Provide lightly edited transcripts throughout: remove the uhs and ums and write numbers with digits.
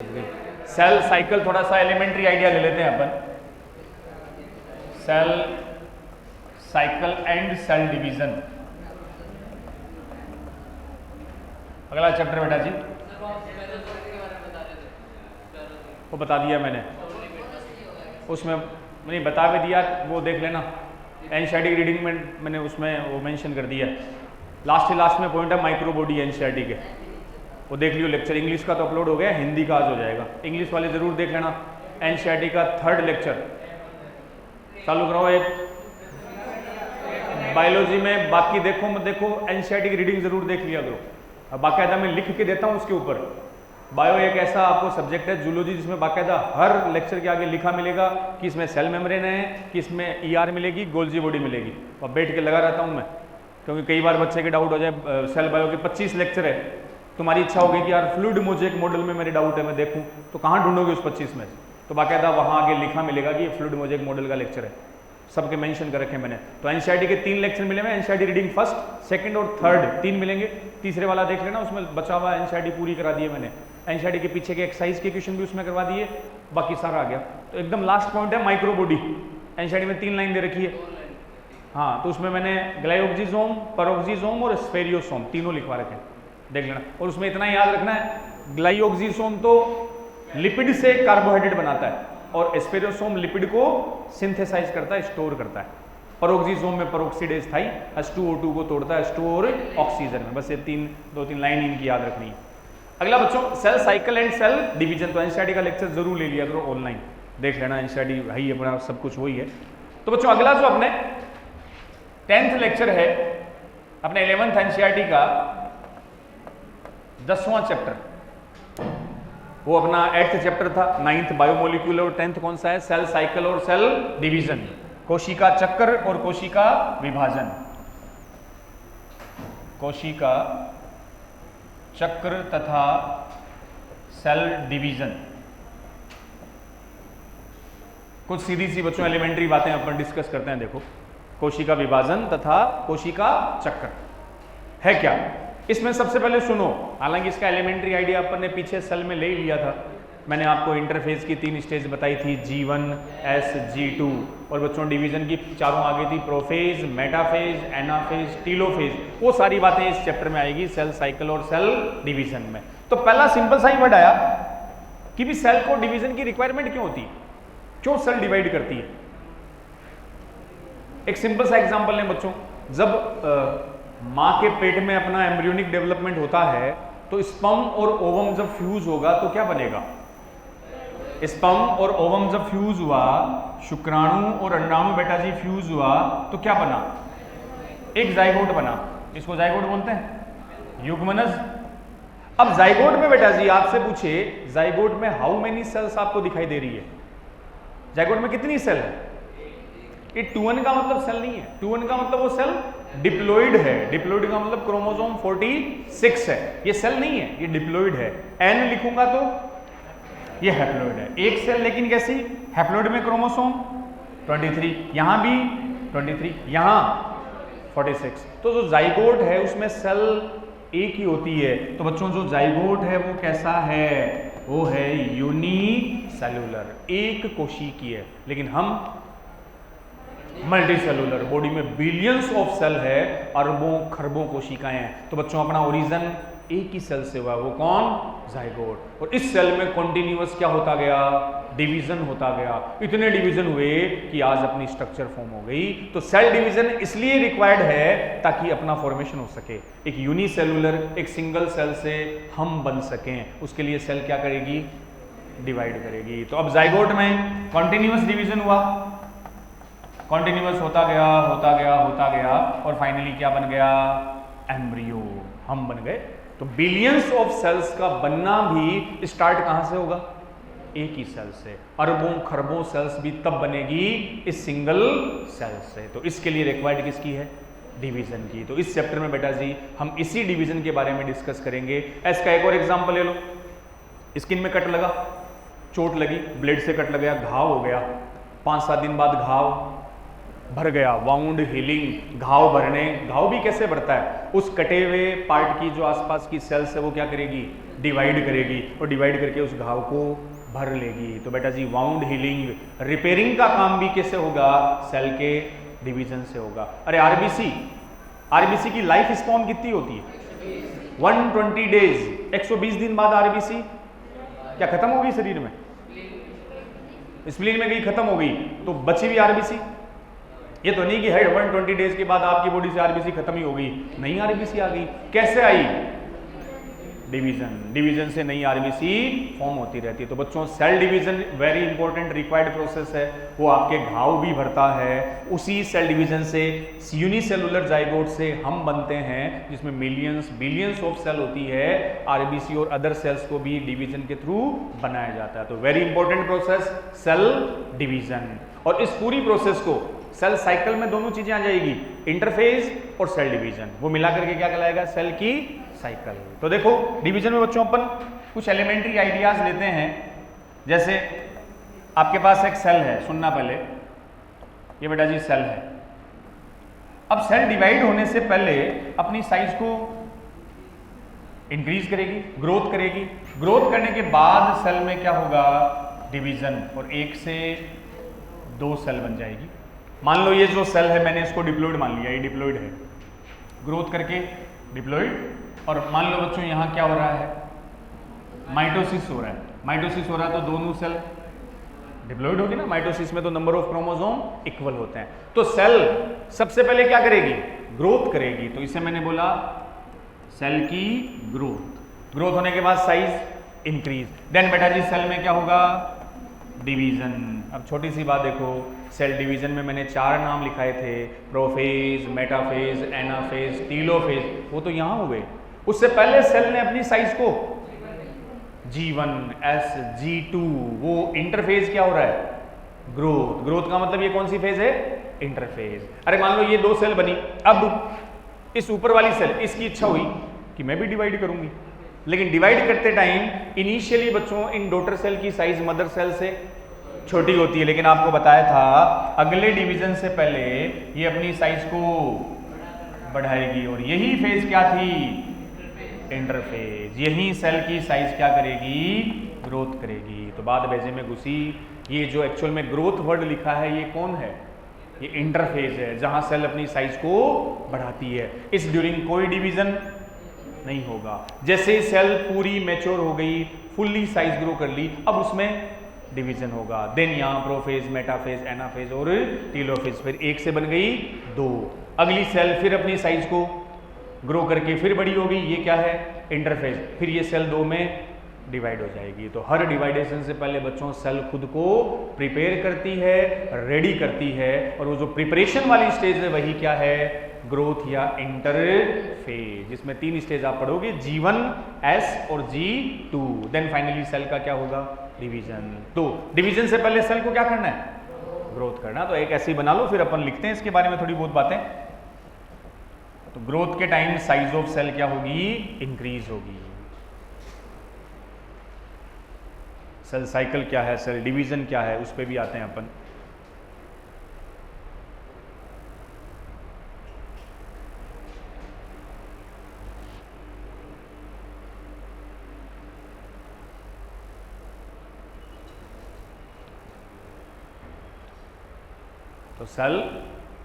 Cell cycle थोड़ा सा elementary idea ले लेते हैं अपन। Cell cycle and cell division, अगला चैप्टर बेटा जी। वो बता दिया मैंने, उसमें नहीं बता भी दिया, वो देख लेना। एनसीईआरटी की रीडिंग में मैंने उसमें वो मेंशन कर दिया। लास्ट में पॉइंट है माइक्रो बॉडी एनसीईआरटी के, वो देख लियो लेक्चर। इंग्लिश का तो अपलोड हो गया, हिंदी का आज हो जाएगा। इंग्लिश वाले जरूर देख लेना। एनसीईआरटी का 3rd लेक्चर चालू कराओ। एक बायोलॉजी में बाकी देखो मत देखो, एनसीईआरटी की रीडिंग जरूर देख लिया करो। अब बाकायदा मैं लिख के देता हूँ उसके ऊपर। बायो एक ऐसा आपको सब्जेक्ट है, जूलॉजी, जिसमें बाकायदा हर लेक्चर के आगे लिखा मिलेगा कि इसमें सेल मेम्ब्रेन है, कि इसमें ईआर मिलेगी, गोल्जी बॉडी मिलेगी। और बैठ के लगा रहता हूँ मैं, क्योंकि कई बार बच्चे के डाउट हो जाए। सेल बायो के 25 लेक्चर है, तुम्हारी इच्छा होगी कि यार फ्लूइड मोजेक मॉडल में मेरे डाउट है, मैं देखूँ, तो कहाँ ढूंढोगे उस 25 में? तो बाकायदा वहाँ आगे लिखा मिलेगा कि फ्लूइड मोजेक मॉडल का लेक्चर है, सबके मेंशन कर रखे मैंने। तो एनसीईआरटी के 3 लेक्चर मिले हैं। एनसीईआरटी रीडिंग 1st, 2nd और 3rd 3 मिलेंगे। तीसरे वाला देख लेना, उसमें बचा हुआ एनसीईआरटी पूरी करा दी है मैंने। एनसीईआरटी के पीछे के एक्सरसाइज के क्वेश्चन भी उसमें करवा दिए, बाकी सारा आ गया। तो एकदम लास्ट पॉइंट है माइक्रो बॉडी। एनसीईआरटी में 3 लाइन दे रखी है। हाँ, तो उसमें मैंने ग्लाइओक्सिसोम, पेरोक्सिसोम और स्फेरियोसोम तीनों लिखवा रखे हैं, देख लेना। और उसमें इतना याद रखना है, ग्लाइओक्सिसोम तो लिपिड से कार्बोहाइड्रेट बनाता है, और स्फेरियोसोम लिपिड को सिंथेसाइज करता है, स्टोर करता है। पेरोक्सिसोम में पेरोक्सीडेज थाई H2O2 को तोड़ता है H2O और ऑक्सीजन में। बस ये 2-3 लाइन इनकी याद रखनी है। अगला बच्चों, cell cycle and cell division. तो एनसीईआरटी का लेक्चर जरूर ले लिया करो, ऑनलाइन देख लेना। एनसीईआरटी है ही अपना, सब कुछ वही है। तो बच्चों अगला जो अपने 10th लेक्चर है, अपने 11th एनसीईआरटी का 10वां चैप्टर, वो अपना 8th चैप्टर था। 9th बायोमोलिक्यूल और 10th कौन सा है? सेल साइकिल और सेल डिवीजन, कोशिका चक्र और कोशिका विभाजन। कोशिका चक्र तथा सेल डिवीजन। कुछ सीधी सी बच्चों एलिमेंट्री बातें अपन डिस्कस करते हैं। देखो, कोशिका विभाजन तथा कोशिका चक्र है क्या? इसमें सबसे पहले सुनो, हालांकि इसका एलिमेंट्री आइडिया अपन ने पीछे सेल में ले ही लिया था। मैंने आपको इंटरफेस की 3 स्टेज बताई थी, G1, S, G2, और बच्चों डिवीजन की चारों आगे थी, प्रोफेज, मेटाफेज, एनाफेज, टीलोफेज। वो सारी बातें इस चैप्टर में आएगी, सेल साइकिल और सेल डिवीजन में। तो पहला सिंपल सा ही वर्ड आया कि भी सेल को डिवीजन की रिक्वायरमेंट क्यों होती है, क्यों सेल डिवाइड करती है। एक सिंपल सा एग्जांपल लें बच्चों, जब माँ के पेट में अपना एम्ब्रियोनिक डेवलपमेंट होता है, तो स्पर्म और ओवम जब फ्यूज होगा तो क्या बनेगा? स्पर्म और ओवम जब फ्यूज हुआ, शुक्राणु और अंडाणु बेटा जी फ्यूज हुआ, तो क्या बना? एक जाइगोट बना। इसको जाइगोट बोलते हैं, युग्मनज। अब जाइगोट में बेटा जी आपसे पूछे, जाइगोट में हाउ मेनी सेल्स आपको दिखाई दे रही है? जाइगोट में कितनी सेल है? ये 2n का मतलब सेल नहीं है। 2n का मतलब वो सेल डिप्लॉइड है। डिप्लॉइड का मतलब क्रोमोसोम 46 है, ये सेल नहीं है, ये डिप्लॉइड है। n लिखूंगा तो ये हैप्लॉइड है। एक सेल लेकिन कैसी? हैप्लॉइड में क्रोमोसोम 23, यहां भी 23, यहां 46। तो जो जाइगोट है उसमें सेल एक ही होती है। तो बच्चों जो जाइगोट है वो कैसा है? वो है यूनिसेलुलर, एक कोशिकीय है। लेकिन हम मल्टी सेलुलर, बॉडी में बिलियंस ऑफ सेल है, अरबों खरबों कोशिकाएं हैं। तो बच्चों अपना ओरिजिन एक ही सेल से हुआ, वो कौन? जाइगोट। और इस सेल में कॉन्टिन्यूअस क्या होता गया? डिवीजन होता गया। इतने डिवीजन हुए कि आज अपनी स्ट्रक्चर फॉर्म हो गई। तो सेल डिवीजन इसलिए रिक्वायर्ड है ताकि अपना फॉर्मेशन हो सके। एक यूनिसेलुलर, एक सिंगल सेल से हम बन सकें, उसके लिए सेल क्या करेगी? डिवाइड करेगी। तो अब जाइगोट में कॉन्टिन्यूअस डिवीजन हुआ, कॉन्टिन्यूअस होता गया होता गया होता गया, और फाइनली क्या बन गया? एम्ब्रियो, हम बन गए। तो बिलियंस ऑफ सेल्स का बनना भी स्टार्ट कहां से होगा? एक ही सेल से। अरबों खरबों सेल्स भी तब बनेगी इस सिंगल सेल से। तो इसके लिए रिक्वायर्ड किसकी है? डिवीजन की। तो इस चैप्टर में बेटा जी हम इसी डिवीजन के बारे में डिस्कस करेंगे। इसका एक और एग्जांपल ले लो। स्किन में कट लगा, चोट लगी, ब्लेड से कट लग गया, घाव हो गया, 5-7 दिन बाद घाव भर गया, वाउंड हीलिंग। घाव भरने, घाव भी कैसे भरता है? उस कटे हुए पार्ट की जो आसपास की सेल्स है वो क्या करेगी? डिवाइड करेगी और डिवाइड करके उस घाव को भर लेगी। तो बेटा जी वाउंड हीलिंग, रिपेयरिंग का काम भी किससे होगा? सेल के डिवीजन से होगा। अरे आरबीसी की लाइफ स्पॉन कितनी होती है? 120 डेज। 120 दिन बाद आरबीसी क्या खत्म हो गई शरीर में? स्प्लीन में गई, खत्म हो गई, तो बची हुई आरबीसी। ये तो नहीं कि है 120 डेज के बाद आपकी बॉडी से आरबीसी खत्म ही हो गई, नई आरबीसी आ गई। कैसे आई? डिवीजन से नई आरबीसी फॉर्म होती रहती है। तो बच्चों cell division very important required process है, वो आपके घाव भी भरता है। उसी सेल डिवीजन से यूनिसेलुलर जाइगोट से हम बनते हैं, जिसमें मिलियंस बिलियंस ऑफ सेल होती है। आरबीसी और अदर सेल्स को भी डिवीजन के थ्रू बनाया जाता है। तो very important process cell division. और इस पूरी प्रोसेस को सेल साइकिल में दोनों चीजें आ जाएगी, इंटरफेज और सेल डिवीजन, वो मिला करके क्या कहलाएगा? सेल की साइकिल। तो देखो डिवीजन में बच्चों अपन कुछ एलिमेंट्री आइडियाज लेते हैं। जैसे आपके पास एक सेल है, सुनना पहले, ये बेटा जी सेल है। अब सेल डिवाइड होने से पहले अपनी साइज को इंक्रीज करेगी, ग्रोथ करेगी। ग्रोथ करने के बाद सेल में क्या होगा? डिवीजन, और 1 से 2 सेल बन जाएगी। मान लो ये जो सेल है मैंने इसको डिप्लॉइड मान लिया, ये डिप्लॉइड है, ग्रोथ करके डिप्लॉइड। और मान लो बच्चों यहाँ क्या हो रहा है? माइटोसिस हो रहा है। माइटोसिस हो रहा है तो दोनों सेल डिप्लॉइड होगी ना। माइटोसिस में तो नंबर ऑफ क्रोमोसोम इक्वल होते हैं। तो सेल सबसे पहले क्या करेगी? ग्रोथ करेगी। तो इसे मैंने बोला सेल की ग्रोथ। ग्रोथ होने के बाद साइज इंक्रीज। देन बेटा जी सेल में क्या होगा? डिवीजन। अब छोटी सी बात देखो, सेल डिवीजन में मैंने 4 नाम लिखाए थे, प्रोफेज, मेटाफेज, एनाफेज, टीलोफेज, वो तो यहाँ हो गए। उससे पहले सेल ने अपनी साइज को G1, S, G2, वो इंटरफेज क्या हो रहा है? ग्रोथ। ग्रोथ का मतलब ये कौन सी फेज है? इंटरफेज। अरे मान लो ये 2 सेल बनी, अब इस ऊपर वाली सेल, इसकी इच्छा हुई कि मैं भी डिवाइड करूंगी, लेकिन डिवाइड करते टाइम इनिशियली बच्चों इन डॉटर सेल की साइज मदर सेल से छोटी होती है, लेकिन आपको बताया था अगले डिवीजन से पहले ये अपनी साइज को बढ़ाएगी, और यही फेज क्या थी? इंटरफेज। यही सेल की साइज क्या करेगी? ग्रोथ करेगी। तो बाद बेजे में घुसी, ये जो एक्चुअल में ग्रोथ वर्ड लिखा है ये कौन है? ये इंटरफेज है, जहां सेल अपनी साइज को बढ़ाती है। इस ड्यूरिंग कोई डिवीजन नहीं होगा। जैसे सेल पूरी मैच्योर हो गई, फुल्ली साइज ग्रो कर ली, अब उसमें डिवीजन होगा। देन यहाँ प्रोफेज, मेटाफेज, एनाफेज और टीलोफेज। फिर 1 से बन गई 2। अगली सेल फिर अपनी साइज को ग्रो करके फिर बड़ी हो गई, ये क्या है? इंटरफेज। फिर ये सेल 2 में डिवाइड हो जाएगी। तो हर डिवाइडेशन से पहले बच्चों सेल खुद को प्रिपेयर करती है, रेडी करती है, और वो जो प्रिपरेशन वाली स्टेज है वही क्या है? ग्रोथ या इंटरफेज, जिसमें 3 स्टेज आप पढ़ोगे, G1, S और G2। देन फाइनली सेल का क्या होगा? डिवीजन। तो डिवीजन से पहले सेल को क्या करना है? ग्रोथ करना। तो एक ऐसे ही बना लो, फिर अपन लिखते हैं इसके बारे में थोड़ी बहुत बातें। तो ग्रोथ के टाइम साइज ऑफ सेल क्या होगी? इंक्रीज होगी। सेल साइकिल क्या है, सेल डिवीजन क्या है, उस पर भी आते हैं अपन। तो सेल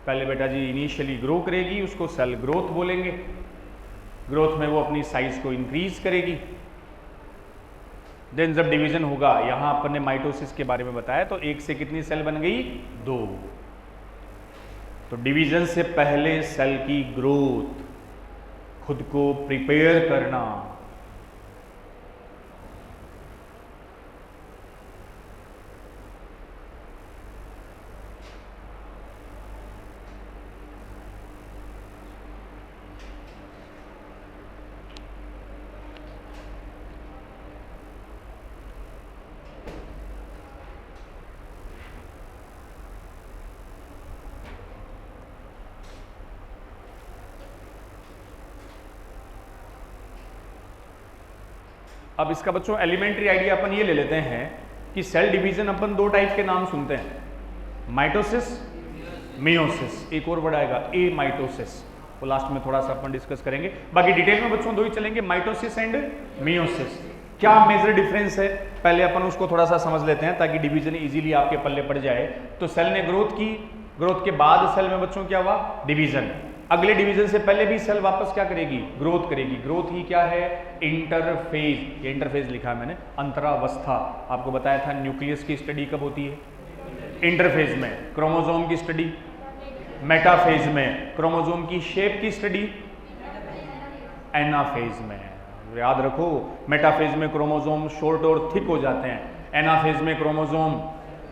पहले बेटा जी इनिशियली ग्रो करेगी, उसको सेल ग्रोथ बोलेंगे। ग्रोथ में वो अपनी साइज को इंक्रीज करेगी। देन जब डिवीजन होगा, यहां अपन ने माइटोसिस के बारे में बताया, तो 1 से कितनी सेल बन गई? 2। तो डिवीजन से पहले सेल की ग्रोथ, खुद को प्रिपेयर करना। अब इसका बच्चों एलिमेंट्री आइडिया अपन ये ले लेते हैं कि सेल डिवीजन अपन 2 टाइप के नाम सुनते हैं, माइटोसिस, मियोसिस। एक और वर्ड आएगा ए माइटोसिस, वो लास्ट में थोड़ा सा अपन डिस्कस करेंगे। बाकी डिटेल में बच्चों 2 ही चलेंगे, माइटोसिस एंड मियोसिस। क्या मेजर डिफरेंस है, पहले अपन उसको थोड़ा सा समझ लेते हैं ताकि डिवीजन इजीली आपके पल्ले पड़ जाए। तो सेल ने ग्रोथ की, ग्रोथ के बाद सेल में बच्चों क्या हुआ, डिवीजन। अगले डिवीजन से पहले भी सेल वापस क्या करेगी, ग्रोथ करेगी। ग्रोथ ही क्या है, इंटरफेज। ये इंटरफेज लिखा है मैंने, अंतरावस्था। आपको बताया था न्यूक्लियस की स्टडी कब होती है, इंटरफेज में। क्रोमोसोम की स्टडी मेटाफेज में। क्रोमोसोम की शेप की स्टडी एनाफेज में। याद रखो, मेटाफेज में क्रोमोसोम शॉर्ट और थिक हो जाते हैं, एनाफेज में क्रोमोसोम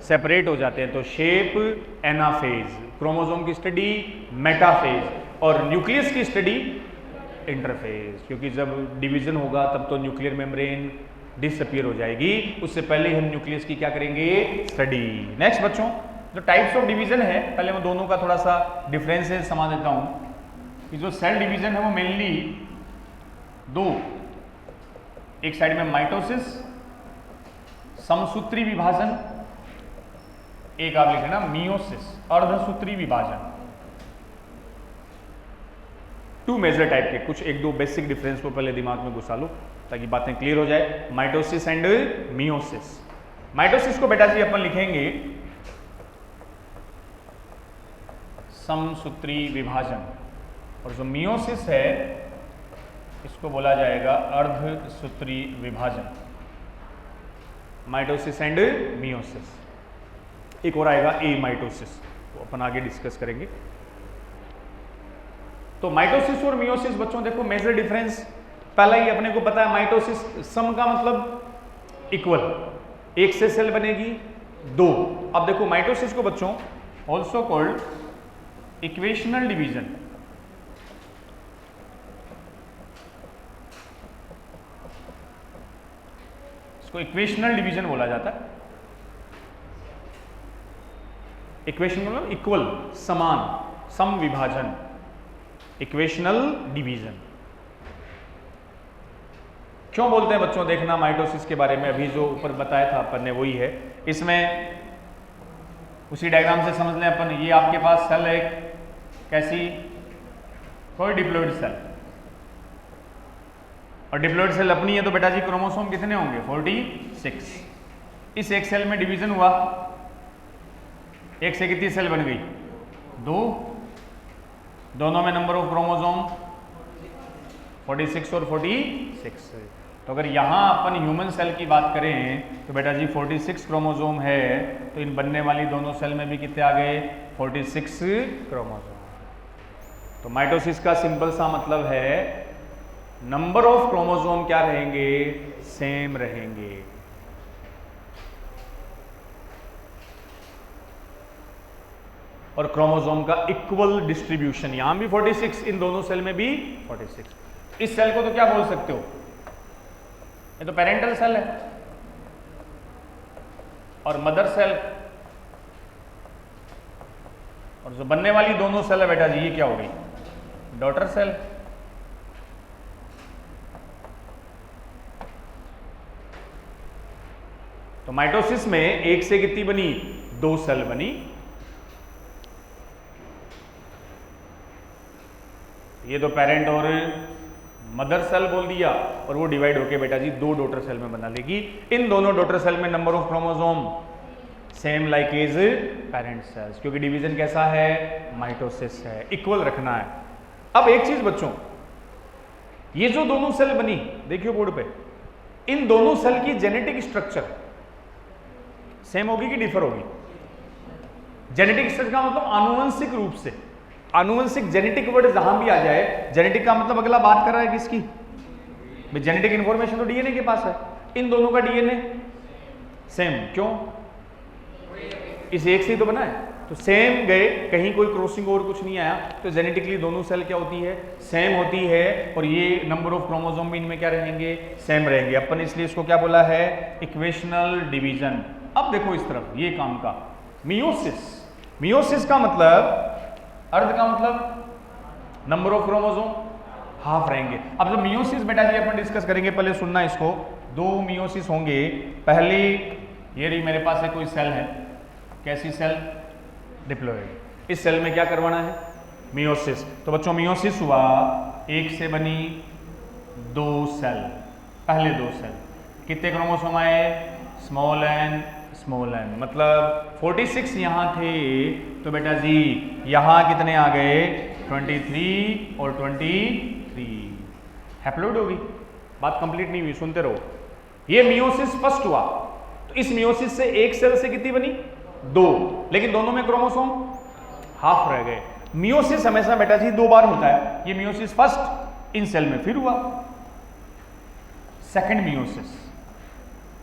सेपरेट हो जाते हैं। तो शेप एनाफेज, क्रोमोसोम की स्टडी मेटाफेज, और न्यूक्लियस की स्टडी इंटरफेज। क्योंकि जब डिवीजन होगा तब तो न्यूक्लियर मेम्ब्रेन डिसअपीयर हो जाएगी, उससे पहले हम न्यूक्लियस की क्या करेंगे, स्टडी। नेक्स्ट बच्चों, जो टाइप्स ऑफ डिवीजन है, पहले मैं दोनों का थोड़ा सा डिफरेंसेस समझ देता हूं कि जो सेल डिवीजन है वो मेनली दो, एक साइड में माइटोसिस, समसूत्री विभाजन, एक आप लिख लेना मियोसिस, अर्धसूत्री विभाजन। टू मेजर टाइप के, कुछ एक दो बेसिक डिफरेंस को पहले दिमाग में घुसा लो ताकि बातें क्लियर हो जाए। Mitosis and meiosis. माइटोसिस को बेटा जी अपन लिखेंगे समसूत्री विभाजन, और जो मियोसिस है इसको बोला जाएगा अर्धसूत्री विभाजन। Mitosis and meiosis. एक और आएगा ए माइटोसिस, वो अपन आगे डिस्कस करेंगे। तो माइटोसिस और मियोसिस बच्चों देखो मेजर डिफरेंस पहला ही अपने को पता है। माइटोसिस सम का मतलब इक्वल, एक से सेल बनेगी दो। अब देखो माइटोसिस को बच्चों ऑल्सो कॉल्ड इक्वेशनल डिवीजन। इसको इक्वेशनल डिवीजन बोला जाता है। इक्वेशन मतलब इक्वल, समान, सम विभाजन, इक्वेशनल डिवीजन। क्यों बोलते हैं बच्चों, देखना माइटोसिस के बारे में अभी जो ऊपर बताया था अपन ने वही है। इसमें उसी डायग्राम से समझ लें अपन, ये आपके पास सेल है, कैसी, कोई डिप्लॉइड सेल, और डिप्लॉइड सेल अपनी है तो बेटा जी क्रोमोसोम कितने होंगे, 46। इस एक सेल में डिवीजन हुआ, एक से कितनी सेल बन गई, दो, दोनों में नंबर ऑफ क्रोमोसोम 46 और 46। तो अगर यहाँ अपन ह्यूमन सेल की बात करें तो बेटा जी 46 क्रोमोसोम है, तो इन बनने वाली दोनों सेल में भी कितने आ गए, 46 क्रोमोसोम। तो माइटोसिस का सिंपल सा मतलब है नंबर ऑफ क्रोमोसोम क्या रहेंगे, सेम रहेंगे। और क्रोमोसोम का इक्वल डिस्ट्रीब्यूशन, यहां भी 46, इन दोनों सेल में भी 46। इस सेल को तो क्या बोल सकते हो, ये तो पेरेंटल सेल है, और मदर सेल, और जो बनने वाली दोनों सेल है बेटा जी ये क्या हो गई, डॉटर सेल। तो माइटोसिस में एक से कितनी बनी, दो सेल बनी। ये तो पेरेंट और मदर सेल बोल दिया, और वो डिवाइड होके बेटा जी दो डॉटर सेल में बना लेगी। इन दोनों डॉटर सेल में number of chromosome same like as parent cells, क्योंकि डिवीजन कैसा है, माइटोसिस है, इक्वल रखना है। अब एक चीज बच्चों, ये जो दोनों सेल बनी देखियो बोर्ड पे, इन दोनों सेल की जेनेटिक स्ट्रक्चर सेम होगी कि डिफर होगी। जेनेटिक स्ट्रक्चर का मतलब आनुवंशिक रूप से, आनुवंशिक जेनेटिक वर्ड जहां भी आ जाए, जेनेटिक का मतलब अगला बात कर रहा है किसकी, जेनेटिक इंफॉर्मेशन तो डीएनए के पास है। इन दोनों का डीएनए सेम, क्यों, इस एक से ही तो बना है, तो सेम गए, कहीं कोई क्रॉसिंग और कुछ नहीं आया, तो जेनेटिकली दोनों सेल क्या होती है, सेम होती है। और ये नंबर ऑफ क्रोमोसोम भी इनमें क्या रहेंगे, सेम रहेंगे। अपन इसलिए इसको क्या बोला है, इक्वेशनल डिवीजन। अब देखो इस तरफ, ये काम का मियोसिस, मियोसिस का मतलब, अर्ध का मतलब नंबर ऑफ क्रोमोसोम हाफ रहेंगे। अब जो मियोसिस बेटा जी अपन डिस्कस करेंगे, पहले सुनना इसको, दो मियोसिस होंगे। पहली ये रही मेरे पास है कोई सेल है, कैसी सेल, डिप्लॉइड। इस सेल में क्या करवाना है, मियोसिस। तो बच्चों मियोसिस हुआ, एक से बनी दो सेल, पहले दो सेल, कितने क्रोमोसोम आए? स्मॉल एन स्मॉल एन, मतलब 46 यहाँ थे तो बेटा जी यहाँ कितने आ गए? 23 और 23। हैप्लोइड होगी। बात कंप्लीट नहीं हुई, सुनते रहो। ये मियोसिस फर्स्ट हुआ, तो इस मियोसिस से एक सेल से कितनी बनी? 2, लेकिन दोनों में क्रोमोसोम हाफ रह गए। मियोसिस हमेशा बेटा जी 2 बार होता है। ये मियोसिस फर्स्ट इन सेल में फिर हुआ, सेकंड मियोसिस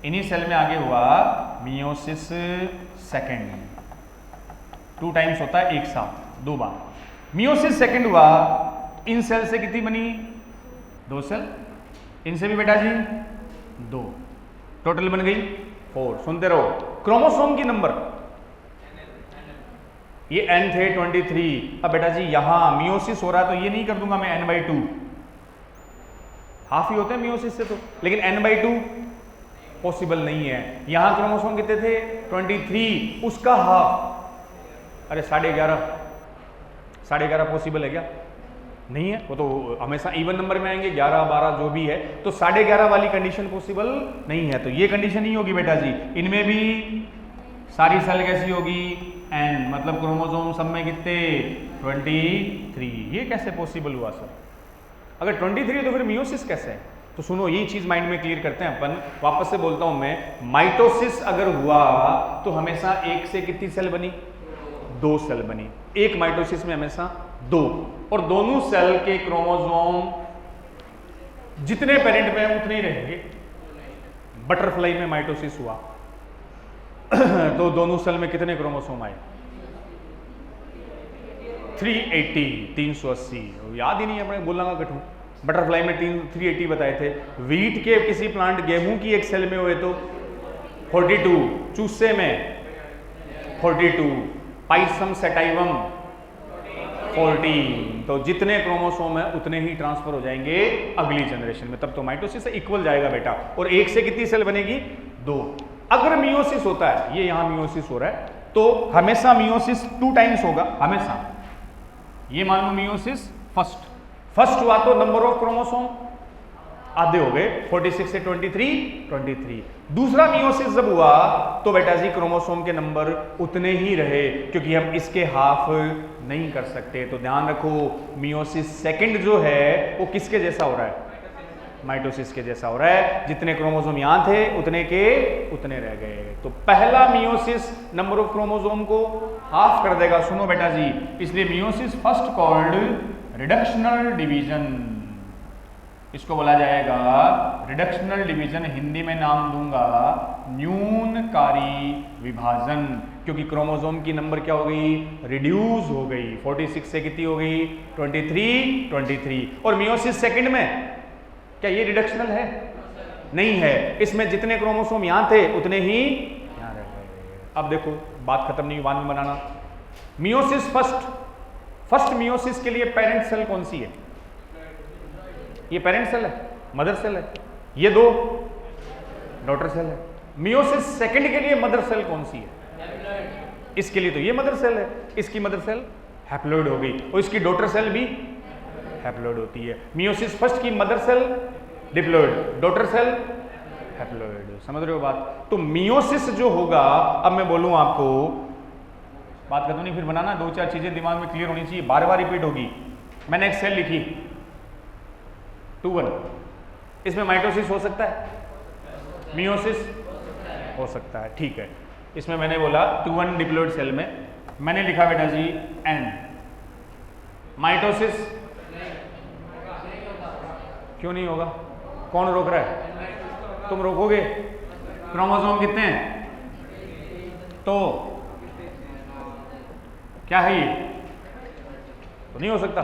इन्हीं सेल में आगे हुआ मियोसिस सेकंड। 2 टाइम्स होता है एक साथ, 2 बार। मियोसिस सेकंड हुआ, इन सेल से कितनी बनी? 2 सेल, इनसे भी बेटा जी 2, टोटल बन गई 4। सुनते रहो। क्रोमोसोम की नंबर, ये n थे 23। अब बेटा जी यहां मियोसिस हो रहा है तो ये नहीं कर दूंगा मैं n/2, हाफ ही होते हैं मियोसिस से तो, लेकिन n/2 पॉसिबल नहीं है। यहां क्रोमोसोम कितने थे? 23, उसका हाफ। अरे 11.5 पॉसिबल है क्या? नहीं है, वो तो हमेशा इवन नंबर में आएंगे, 11, 12 जो भी है, तो 11.5 वाली कंडीशन पॉसिबल नहीं है। तो ये कंडीशन नहीं होगी बेटा जी। इनमें भी सारी सेल कैसी होगी? n, मतलब क्रोमोसोम सब में कितने? 23। ये कैसे पॉसिबल हुआ सर? अगर 23 है तो फिर मियोसिस कैसे है? तो सुनो, यही चीज माइंड में क्लियर करते हैं अपन। वापस से बोलता हूं मैं, माइटोसिस अगर हुआ तो हमेशा एक से कितनी सेल बनी? 2 सेल बनी। एक माइटोसिस में हमेशा 2, और दोनों सेल के क्रोमोसोम जितने पेरेंट में उतने ही रहेंगे। बटरफ्लाई में माइटोसिस हुआ तो दोनों सेल में कितने क्रोमोसोम आए? 380। याद ही नहीं है, मैं बोलना कठू। बटरफ्लाई में 380 बताए थे। वीट के किसी प्लांट, गेहूं की एक सेल में हुए तो 42, चूसे में 42, पाइसम सेटाइवम 14। तो जितने क्रोमोसोम है उतने ही ट्रांसफर हो जाएंगे अगली जनरेशन में, तब तो माइटोसिस से इक्वल जाएगा बेटा। और एक से कितनी सेल बनेगी? 2। अगर मियोसिस होता है, ये यहां मियोसिस हो रहा है, तो हमेशा मियोसिस 2 टाइम्स होगा हमेशा। ये मान लो मियोसिस फर्स्ट हुआ तो नंबर ऑफ क्रोमोसोम आधे हो गए, 46 से 23। दूसरा मियोसिस जब हुआ तो बेटा जी क्रोमोसोम के नंबर उतने ही रहे, क्योंकि हम इसके हाफ नहीं कर सकते। तो ध्यान रखो, मियोसिस सेकंड जो है वो किसके जैसा हो रहा है? माइटोसिस के जैसा हो रहा है। जितने क्रोमोसोम यहां थे उतने के उतने रह गए। तो पहला मियोसिस नंबर ऑफ क्रोमोसोम को हाफ कर देगा। सुनो बेटा जी, इसलिए meiosis first called reductional division, इसको बोला जाएगा रिडक्शनल डिवीजन। हिंदी में नाम दूंगा न्यूनकारी विभाजन, क्योंकि क्रोमोसोम की नंबर क्या हो गई? रिड्यूस हो गई। 46 से कितनी हो गई? 23। और मियोसिस सेकंड में क्या ये रिडक्शनल है? नहीं है। इसमें जितने क्रोमोसोम यहां थे उतने ही यहां रह गए। अब देखो, बात खत्म नहीं, बाद में बनाना। मियोसिस फर्स्ट मियोसिस के लिए पेरेंट सेल कौन सी है? ये पेरेंट सेल है, मदर सेल है। ये 2 डॉटर सेल है। मियोसिस सेकंड के लिए मदर सेल कौन सी है? इसके लिए तो ये मदर सेल है, इसकी मदर सेल हैप्लोइड हो गई, और इसकी डॉटर सेल भी हैप्लोइड होती है। मियोसिस फर्स्ट की mother cell diploid, daughter cell haploid. समझ रहे हो बात? तो मियोसिस जो होगा, अब मैं बोलूं आपको, बात करता नहीं, फिर बनाना 2-4 चीजें दिमाग में क्लियर होनी चाहिए, बार-बार रिपीट होगी। मैंने एक सेल लिखी 2-1, इसमें माइटोसिस हो सकता है, मियोसिस हो सकता है, ठीक है। इसमें मैंने बोला 2-1 डिप्लोइड सेल में मैंने लिखा बेटा जी N। माइटोसिस क्यों नहीं होगा? कौन रोक रहा है? तुम रोकोगे? क्रोमोसोम कितने हैं? तो क्या है ये? तो नहीं हो सकता।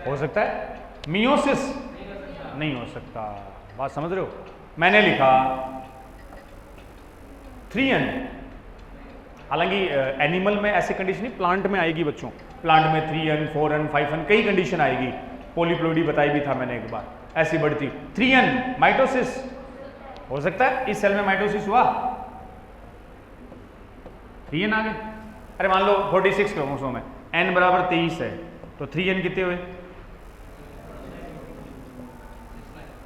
हो सकता है। मियोसिस नहीं हो सकता। बात समझ रहे हो? मैंने लिखा 3N। हालांकि एनिमल में ऐसी कंडीशन नहीं, प्लांट में आएगी बच्चों। प्लांट में 3N, 4N, 5N कई कंडीशन आएगी। पोलीप्लोइडी बताई भी था मैंने एक बार, ऐसी बढ़ती। 3N माइटोसिस हो सकता है। इस सेल में माइटोसिस हुआ, 3N आ गए। अरे मान लो 46 क्रोमोसोम है, N बराबर 23 है, तो 3N कितने हुए?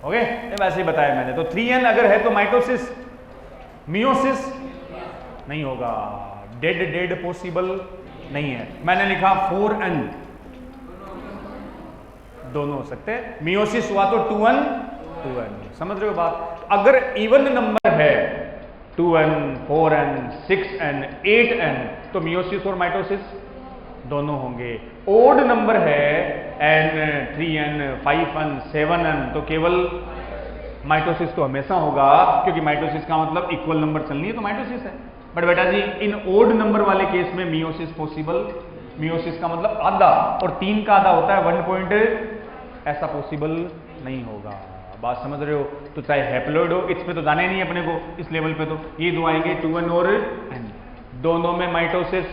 ओके, ये वैसे ही बताया मैंने। तो 3n अगर है तो माइटोसिस, मियोसिस नहीं होगा। डेड डेड पॉसिबल नहीं है। मैंने लिखा 4n, दोनों हो सकते हैं। मियोसिस हुआ तो 2n, समझ रहे हो बात। अगर इवन नंबर है 2n, 4n, 6n, 8n तो मियोसिस और माइटोसिस दोनों होंगे। ओड नंबर है n, 3n, 5n, 7n तो केवल माइटोसिस तो हमेशा होगा, क्योंकि माइटोसिस का मतलब इक्वल नंबर चलनी है तो माइटोसिस है। बट बेटा जी इन ओड नंबर वाले केस में मियोसिस पॉसिबल, मियोसिस का मतलब आधा, और 3 का आधा होता है 1 पॉइंट, ऐसा पॉसिबल नहीं होगा। बात समझ रहे हो। तो चाहे हैप्लॉइड हो, इसमें तो जाने नहीं अपने को इस लेवल पे, तो ये दो आएंगे 2n और n, दोनों में माइटोसिस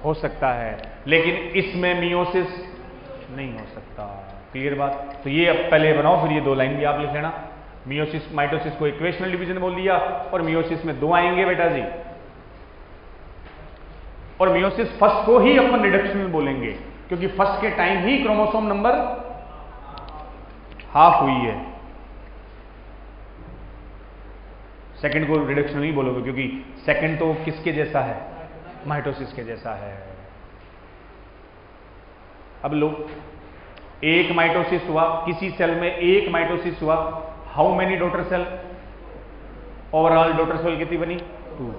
हो सकता है लेकिन इसमें मियोसिस नहीं हो सकता। क्लियर बात। तो ये अब पहले बनाओ, फिर ये 2 लाइन भी आप लिख लेना। मियोसिस माइटोसिस को इक्वेशनल डिवीजन बोल दिया, और मियोसिस में 2 आएंगे बेटा जी, और मियोसिस फर्स्ट को ही अपन रिडक्शन में बोलेंगे, क्योंकि फर्स्ट के टाइम ही क्रोमोसोम नंबर हाफ हुई है। सेकंड को रिडक्शन नहीं बोलोगे, क्योंकि सेकंड तो किसके जैसा है, माइटोसिस के जैसा है। अब लो, एक माइटोसिस हुआ, किसी सेल में एक माइटोसिस हुआ, how many daughter cell, overall daughter cell कितनी बनी, 2।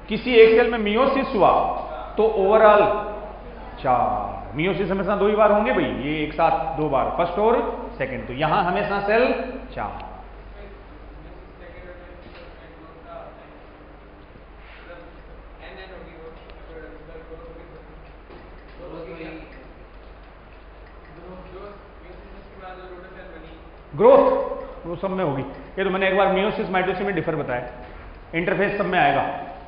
किसी एक सेल में मियोसिस हुआ तो ओवरऑल 4। मियोसिस हमेशा 2 ही बार होंगे भाई, ये एक साथ 2 बार, फर्स्ट और सेकंड। तो यहां हमेशा सेल 4। ग्रोथ वो सब में होगी। ये तो मैंने एक बार मियोसिस माइटोसिस में डिफर बताया। इंटरफेस सब में आएगा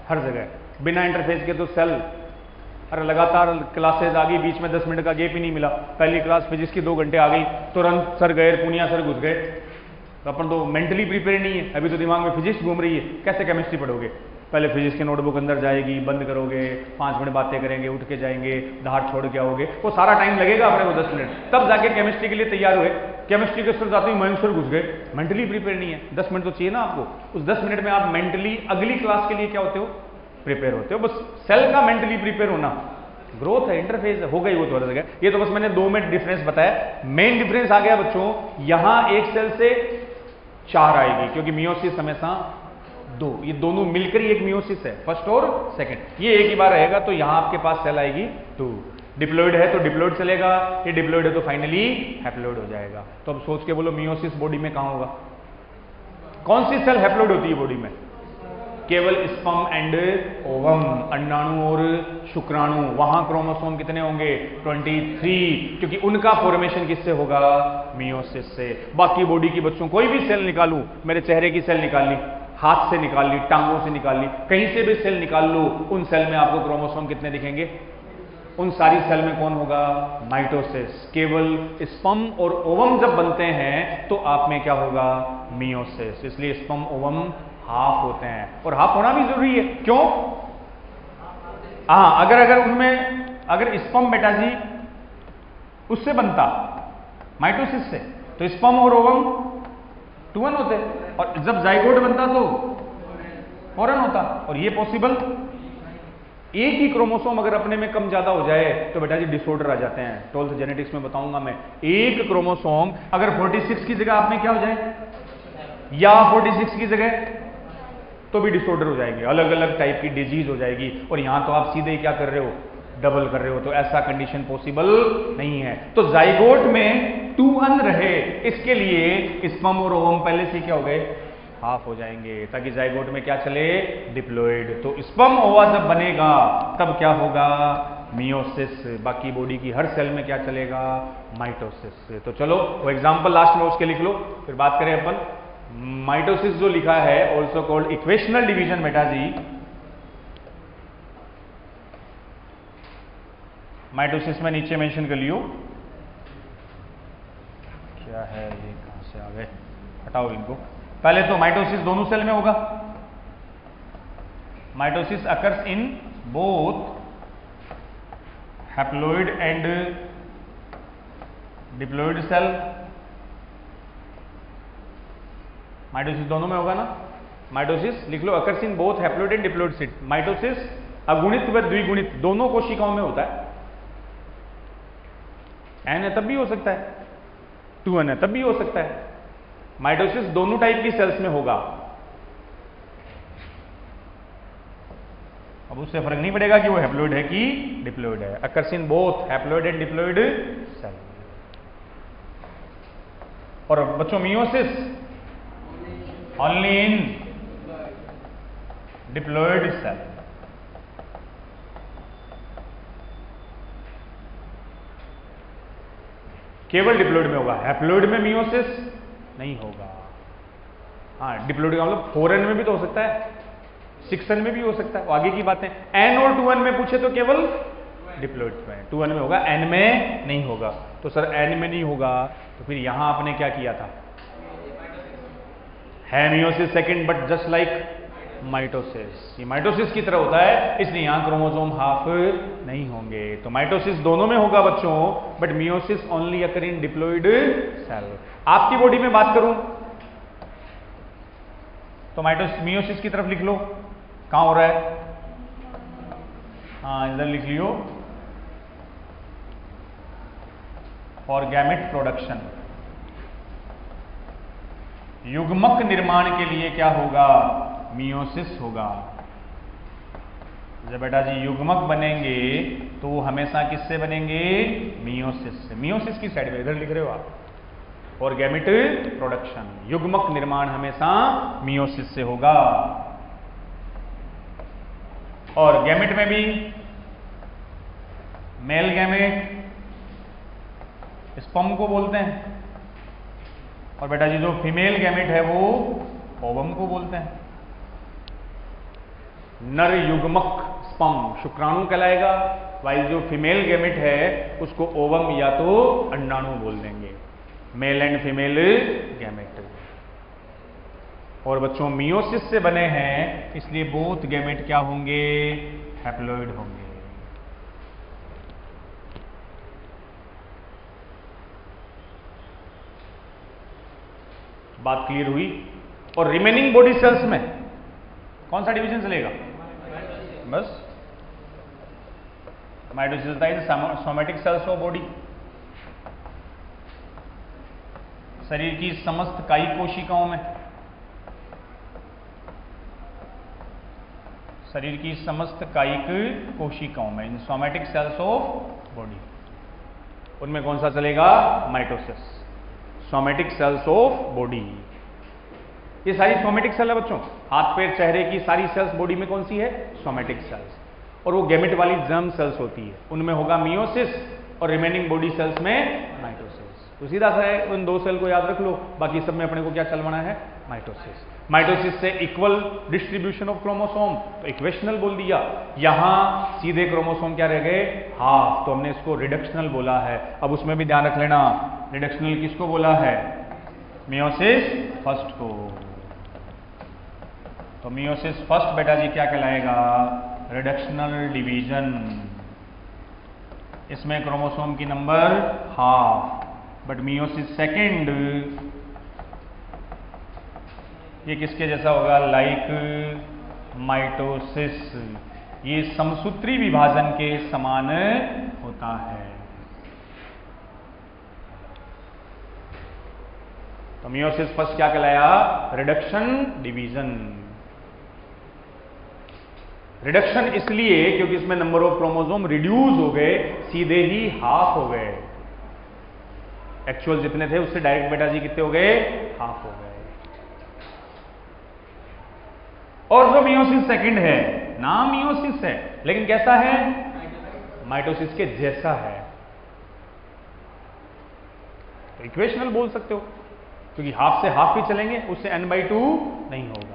हर जगह, बिना इंटरफेस के तो सेल, अरे लगातार क्लासेज आ गई, बीच में 10 मिनट का गैप ही नहीं मिला। पहली क्लास फिजिक्स की 2 घंटे आ गई, तुरंत सर गए, पुनिया सर घुस गए। तो अपन तो मेंटली प्रिपेयर नहीं है, अभी तो दिमाग में फिजिक्स घूम रही है, कैसे केमिस्ट्री पढ़ोगे। पहले फिजिक्स की नोटबुक अंदर जाएगी, बंद करोगे, 5 मिनट बातें करेंगे, उठ के जाएंगे, धार छोड़ के आओगे, वो सारा टाइम लगेगा अपने को 10 मिनट, तब जाके केमिस्ट्री के लिए तैयार हुए। केमिस्ट्री के स्तर जाते ही महेंद्र सर घुस गए, मेंटली प्रिपेयर नहीं है। 10 मिनट तो चाहिए ना आपको, उस 10 मिनट में आप मेंटली अगली क्लास के लिए क्या होते हो, प्रिपेयर होते हो। बस सेल का मेंटली प्रिपेयर होना, ग्रोथ है, इंटरफेस है, हो गई वो थोड़ा सा। ये तो बस मैंने 2 में डिफरेंस बताया। मेन डिफरेंस आ गया बच्चों, यहां एक सेल से 4 आएगी, क्योंकि मियोसिस हमेशा 2, ये दोनों मिलकर ही एक मियोसिस है, फर्स्ट और सेकंड। ये एक ही बार रहेगा, तो यहां आपके पास सेल आएगी 2। डिप्लॉइड है तो डिप्लॉइड चलेगा, ये डिप्लॉइड है तो फाइनली हैप्लॉइड हो जाएगा। तो अब सोच के बोलो मियोसिस बॉडी में कहां होगा, कौन सी सेल हैप्लॉइड होती है बॉडी में, केवल स्पर्म एंड ओवम, अंडाणु और शुक्राणु। वहां क्रोमोसोम कितने होंगे, 23, क्योंकि उनका फॉर्मेशन किससे होगा, मियोसिस से। बाकी बॉडी की बच्चों कोई भी सेल निकालू, मेरे चेहरे की सेल निकाल ली, हाथ से निकाल ली, टांगों से निकाल ली, कहीं से भी सेल निकाल लो, उन सेल में आपको क्रोमोसोम कितने दिखेंगे, उन सारी सेल में कौन होगा, माइटोसिस। केवल स्पर्म और ओवम जब बनते हैं तो आप में क्या होगा, मियोसिस। इसलिए स्पर्म ओवम हाफ होते हैं, और हाफ होना भी जरूरी है। क्यों, हाँ, अगर उनमें अगर स्पर्म बेटा जी उससे बनता माइटोसिस से, तो स्पर्म और ओवम 2n होते, और जब जाइगोट बनता तो 4n होता। और ये पॉसिबल, एक ही क्रोमोसोम अगर अपने में कम ज्यादा हो जाए तो बेटा जी डिसऑर्डर आ जाते हैं। 12th जेनेटिक्स में बताऊंगा मैं। एक क्रोमोसोम अगर 46 की जगह आप में क्या हो जाए, या 46 की जगह, तो भी डिसऑर्डर हो जाएंगे, अलग अलग टाइप की डिजीज हो जाएगी। और यहां तो आप सीधे क्या कर रहे हो, डबल कर रहे हो, तो ऐसा कंडीशन पॉसिबल नहीं है। तो जाइगोट में 2n रहे, इसके लिए स्पर्म और ओवम पहले से क्या हो गए, हाफ हो जाएंगे, ताकि जाइगोट में क्या चले, डिप्लॉइड। तो स्पर्म ओवा जब बनेगा तब क्या होगा, मियोसिस। बाकी बॉडी की हर सेल में क्या चलेगा, माइटोसिस। तो चलो वो एग्जांपल लास्ट में उसके लिख लो, फिर बात करें अपन। माइटोसिस जो लिखा है ऑल्सो कॉल्ड इक्वेशनल डिवीजन बेटा जी, माइटोसिस में नीचे मेंशन कर लियो, क्या है ये, कहां से आ गए, हटाओ इनको। पहले तो माइटोसिस दोनों सेल में होगा, mitosis occurs in both haploid and diploid cell. Mitosis दोनों में होगा ना। माइटोसिस लिख लो, occurs in both haploid and diploid seed. Mitosis अगुणित व द्विगुणित दोनों कोशिकाओं में होता है। एन है तब भी हो सकता है, 2n है तब भी हो सकता है। माइटोसिस दोनों टाइप की सेल्स में होगा। अब उससे फर्क नहीं पड़ेगा कि वो हैप्लोइड है कि डिप्लोइड है। Occurs in both haploid and diploid cell. और बच्चों meiosis only in diploid cell. केवल डिप्लोइड में होगा, हैप्लोइड में मियोसिस नहीं होगा। हाँ, डिप्लोइड का मतलब 4n में भी तो हो सकता है, 6n में भी हो सकता है, वो आगे की बातें। n और 2n में पूछे तो केवल डिप्लोइड में, 2n में होगा, n में नहीं होगा। तो सर n में नहीं होगा तो फिर यहां आपने क्या किया था? है meiosis second but just like mitosis. ये माइटोसिस की तरह होता है, इसलिए यहां क्रोमोसोम हाफ नहीं होंगे। तो माइटोसिस दोनों में होगा बच्चों, but meiosis only occur in diploid cell. आपकी बॉडी में बात करूं तो मियोसिस की तरफ लिख लो, कहां हो रहा है? हाँ, इधर लिख लियो, फॉर गैमेट प्रोडक्शन। युग्मक निर्माण के लिए क्या होगा? मियोसिस होगा। जब बेटा जी युग्मक बनेंगे तो वो हमेशा किससे बनेंगे? मियोसिस से। मियोसिस की साइड में इधर लिख रहे हो आप, और गैमेट प्रोडक्शन, युग्मक निर्माण हमेशा मियोसिस से होगा। और गैमेट में भी मेल गैमेट स्पर्म को बोलते हैं, और बेटा जी जो फीमेल गैमेट है वो ओवम को बोलते हैं। नर युग्मक स्पर्म शुक्राणु कहलाएगा, वाइल जो फीमेल गैमेट है उसको ओवम या तो अंडाणु बोल देंगे। Male and female gamete. और बच्चों मियोसिस से बने हैं, इसलिए बोथ गैमेट क्या होंगे? हैप्लोइड होंगे। बात क्लियर हुई? और रिमेनिंग बॉडी सेल्स में कौन सा डिवीजन चलेगा? बस माइटोसिस होता है सोमेटिक सेल्स ऑफ बॉडी। शरीर की समस्त कायिक कोशिकाओं में, शरीर की समस्त कायिक कोशिकाओं में, इन सोमेटिक सेल्स ऑफ बॉडी, उनमें कौन सा चलेगा? Mitosis. Somatic cells of body, ये सारी सोमेटिक सेल है बच्चों। हाथ पैर चेहरे की सारी सेल्स बॉडी में कौन सी है? Somatic cells. और वो गैमेट वाली जर्म सेल्स होती है, उनमें होगा मियोसिस, और रिमेनिंग बॉडी सेल्स में माइटोसिस। तो सीधा सा है, उन दो सेल को याद रख लो, बाकी सब में अपने को क्या चलवाना है? माइटोसिस। माइटोसिस से इक्वल डिस्ट्रीब्यूशन ऑफ क्रोमोसोम, तो इक्वेशनल बोल दिया। यहां सीधे क्रोमोसोम क्या रह गए? हाफ, तो हमने इसको रिडक्शनल बोला है। अब उसमें भी ध्यान रख लेना, रिडक्शनल किसको बोला है? मियोसिस फर्स्ट को। तो मियोसिस फर्स्ट बेटा जी क्या कहलाएगा? Reductional division. इसमें क्रोमोसोम की number half, but meiosis second ये किसके जैसा होगा? Like mitosis. ये समसूत्री विभाजन के समान होता है। तो मियोसिस फर्स्ट क्या कहलाया? Reduction division. रिडक्शन इसलिए क्योंकि इसमें नंबर ऑफ क्रोमोसोम रिड्यूस हो गए, सीधे ही हाफ हो गए। एक्चुअल जितने थे उससे डायरेक्ट बेटा जी कितने हो गए? हाफ हो गए। और जो मियोसिस सेकंड है, नाम मियोसिस है लेकिन कैसा है? माइटोसिस के जैसा है। तो इक्वेशनल बोल सकते हो, क्योंकि हाफ से हाफ भी चलेंगे, उससे n/2 नहीं होगा।